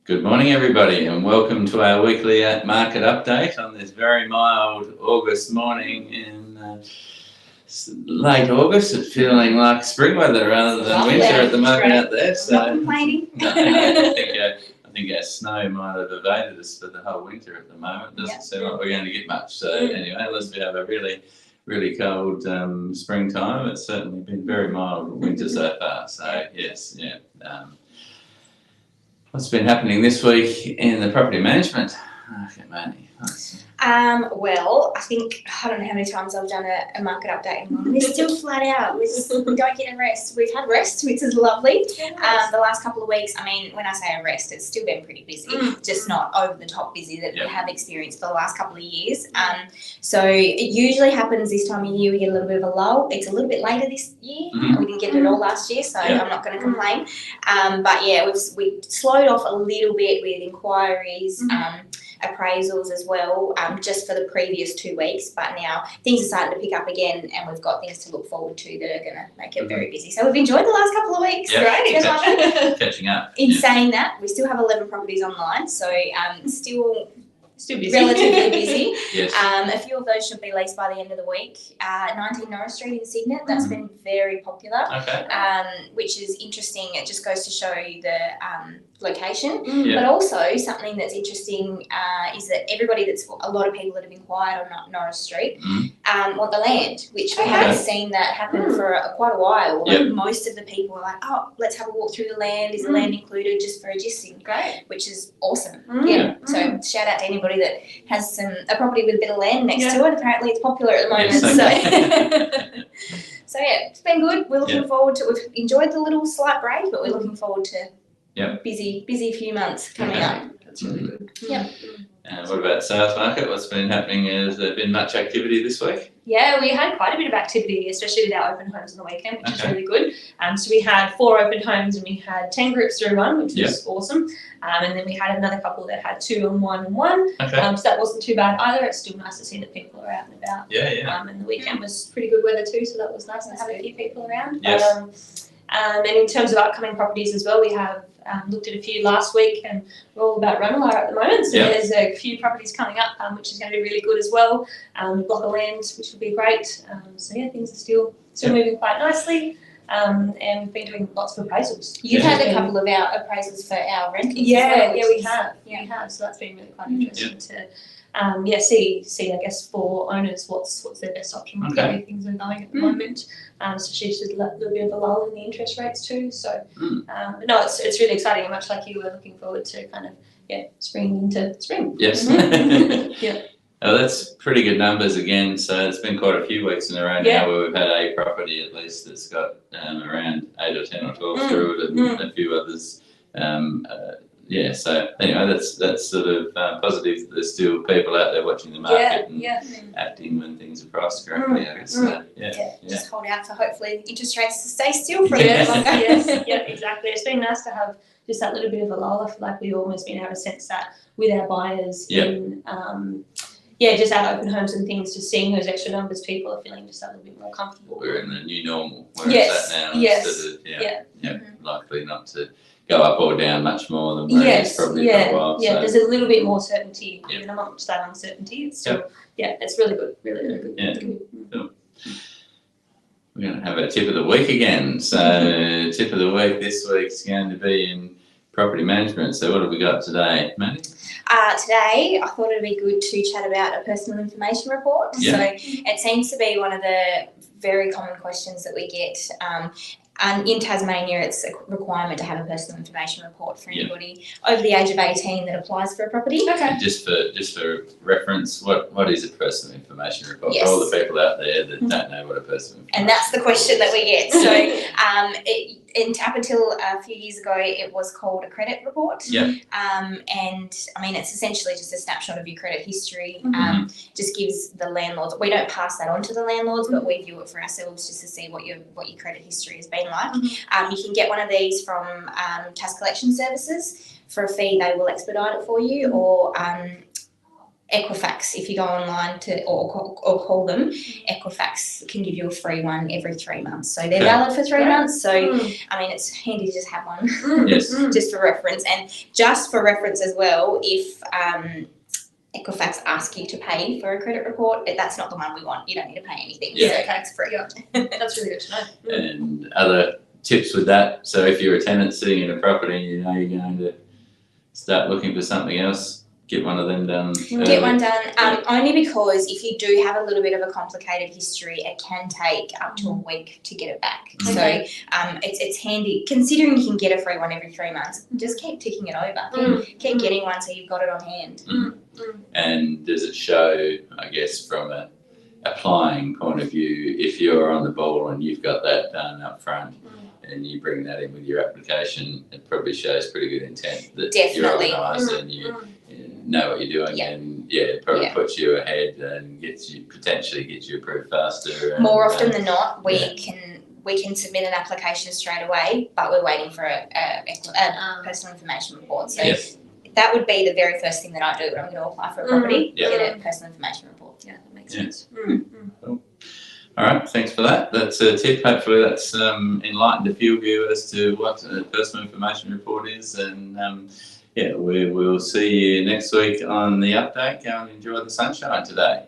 Good morning, everybody, and welcome to our weekly market update on this very mild August morning in late August. It's feeling like spring weather rather than winter at the moment out there. So not complaining. No, I think our snow might have evaded us for the whole winter at the moment. Doesn't seem like we're going to get much. So anyway, unless we have a really cold springtime, it's certainly been very mild winter so far. So yes, what's been happening this week in the property management? Okay, Manny. Well, I think, I don't know how many times I've done a market update and we're still flat out. We don't get a rest. We've had rest, which is lovely. The last couple of weeks, I mean, when I say a rest, it's still been pretty busy, just not over the top busy that we have experienced for the last couple of years. So it usually happens this time of year, we get a little bit of a lull. It's a little bit later this year. We didn't get it all last year, so I'm not going to complain. But yeah, we've slowed off a little bit with inquiries, appraisals as well, just for the previous 2 weeks, but now things are starting to pick up again and we've got things to look forward to that are going to make it very busy. So we've enjoyed the last couple of weeks. Great. Catching up. In saying that, we still have 11 properties online, so still busy. Relatively busy. Yes. A few of those should be leased by the end of the week. 19 Norris Street in Cygnet, that's been very popular, which is interesting. It just goes to show you the location, but also something that's interesting is that a lot of people that have inquired on Norris Street want the land, which we haven't seen that happen for quite a while. Like most of the people are like, oh, let's have a walk through the land. Is the land included just for a gisting? Great. Which is awesome. So shout out to anybody that has a property with a bit of land next to it. Apparently it's popular at the moment. So yeah, it's been good. We're looking forward to we've enjoyed the little slight break, but we're looking forward to busy few months coming up. That's really good. What about sales market? What's been happening? Has there been much activity this week? Yeah, we had quite a bit of activity, especially with our open homes on the weekend, which is really good. So we had 4 open homes and we had 10 groups through one, which was awesome. And then we had another couple that had 2 and 1 and 1. So that wasn't too bad either. It's still nice to see that people are out and about. And the weekend was pretty good weather too, so that was nice to have a few people around. And in terms of upcoming properties as well, we have looked at a few last week and we're all about Ranelagh at the moment. So there's a few properties coming up, which is going to be really good as well. Block of land, which will be great. So yeah, things are still moving quite nicely. And we've been doing lots of appraisals. You've had a couple of our appraisals for our rentals as well. We have. So that's been really quite interesting to see I guess for owners what's their best option with the way things are going at the moment. Especially just a little bit of a lull in the interest rates too. So but no, it's really exciting, and much like you, we're looking forward to kind of spring into spring. Yes. Oh, that's pretty good numbers again. So it's been quite a few weeks in a row now where we've had a property at least that's got around 8 or 10 or 12 through it, and a few others. So anyway, that's sort of positive that there's still people out there watching the market and acting when things are priced correctly, I guess. Just hold out for hopefully interest rates to stay still for a bit longer. Exactly. It's been nice to have just that little bit of a lull. I feel like we've almost been able to sense that with our buyers in just our open homes and things, just seeing those extra numbers, people are feeling just a little bit more comfortable. We're in the new normal where it's at now instead of likely not to go up or down much more than where it's probably for a while. There's a little bit more certainty even amongst that uncertainty. It's still it's really good, really good. Cool. We're going to have our tip of the week again. So tip of the week this week's going to be in property management. So what have we got today, Manny? Today, I thought it'd be good to chat about a personal information report. So it seems to be one of the very common questions that we get. And in Tasmania, it's a requirement to have a personal information report for anybody over the age of 18 that applies for a property. Just for reference, what is a personal information report? For all the people out there that don't know what a personal information report is. And that's the question that we get. So up until a few years ago, it was called a credit report. And I mean, it's essentially just a snapshot of your credit history. Just gives the landlords. We don't pass that on to the landlords, but we view it for ourselves just to see what your credit history has been like. You can get one of these from Task Collection Services for a fee. They will expedite it for you, or Equifax, if you go online or call them, Equifax can give you a free one every 3 months. So they're Okay. valid for 3 Great. months. So, I mean, it's handy to just have one Yes. just for reference. And just for reference as well, if Equifax ask you to pay for a credit report, that's not the one we want. You don't need to pay anything. Yeah. So Okay. it's free. Yeah. That's really good to know. And other tips with that. So if you're a tenant sitting in a property and you know you're going to start looking for something else, get one of them done. Get one done, only because if you do have a little bit of a complicated history, it can take up to a week to get it back. Okay. So it's handy, considering you can get a free one every 3 months, just keep ticking it over. Keep getting one so you've got it on hand. And does it show, I guess, from a applying point of view, if you're on the ball and you've got that done up front and you bring that in with your application, it probably shows pretty good intent that Definitely. you're organised and you know what you're doing, Yeah. and it probably Yeah. puts you ahead and potentially gets you approved faster. And, More often than not, we yeah. can submit an application straight away, but we're waiting for a personal information report. So Yes. that would be the very first thing that I do when I'm going to apply for a property, Yeah. get a personal information report. Yeah, that makes Yeah. sense. All right, thanks for that. That's a tip. Hopefully that's enlightened a few of you as to what a personal information report is. And we will see you next week on the update. Go and enjoy the sunshine today.